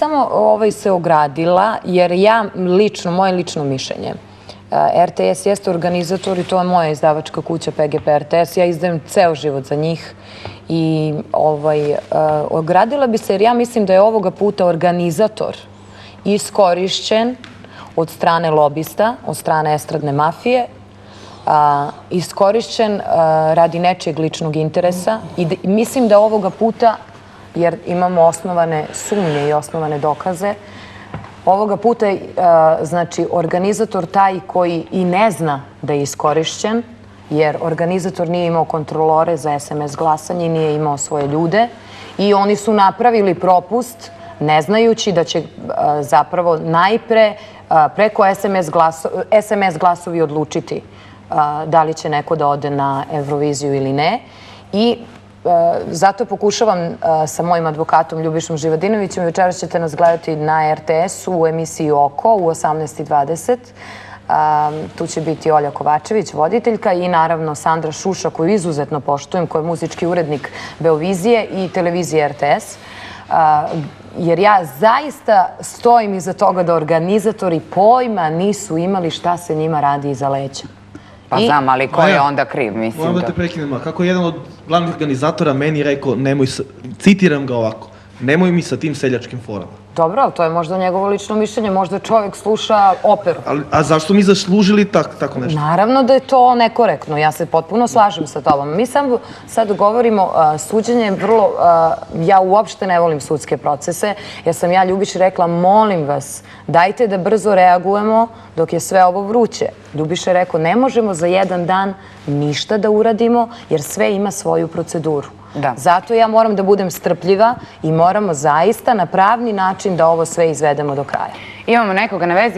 samo se ogradila, jer ja lično, moje lično mišljenje, RTS jeste organizator i to je moja izdavačka kuća PGP RTS. Ja izdajem ceo život za njih i ogradila bi se jer ja mislim da je ovoga puta organizator iskorišćen od strane lobista, od strane estradne mafije, iskorišćen radi nečijeg ličnog interesa i mislim da ovoga puta, jer imamo osnovane sumnje i osnovane dokaze, ovoga puta je, znači, organizator taj koji i ne zna da je iskorišćen, jer organizator nije imao kontrolore za SMS glasanje, nije imao svoje ljude i oni su napravili propust ne znajući da će zapravo najpre preko SMS glasovi odlučiti da li će neko da ode na Euroviziju ili ne. I zato pokušavam sa mojim advokatom Ljubišom Živadinovićem, večeras ćete nas gledati na RTS-u u emisiji Oko u 18:20. Tu će biti Olja Kovačević, voditeljka, i naravno Sandra Šuša, koju izuzetno poštujem, koja je muzički urednik Beovizije i televizije RTS. Jer ja zaista stojim iza toga da organizatori pojma nisu imali šta se njima radi iza leđa. Pa znam, ali ko je onda kriv, mislim. Moram da te prekinem, kako je jedan od glavnih organizatora meni rekao, citiram ga ovako, nemoj mi sa tim seljačkim forama. Dobro, ali to je možda njegovo lično mišljenje, možda čovjek sluša operu. A zašto mi zaslužili tako nešto? Naravno da je to nekorektno, ja se potpuno slažem sa tobom. Mi sad govorimo, suđenje je vrlo, ja uopšte ne volim sudske procese, jer sam ja Ljubiši rekla, molim vas, dajte da brzo reagujemo dok je sve ovo vruće. Ljubiša je rekao, ne možemo za jedan dan ništa da uradimo, jer sve ima svoju proceduru. Zato ja moram da budem strpljiva i moramo zaista na pravni način da ovo sve izvedemo do kraja. Imamo nekoga na vezi.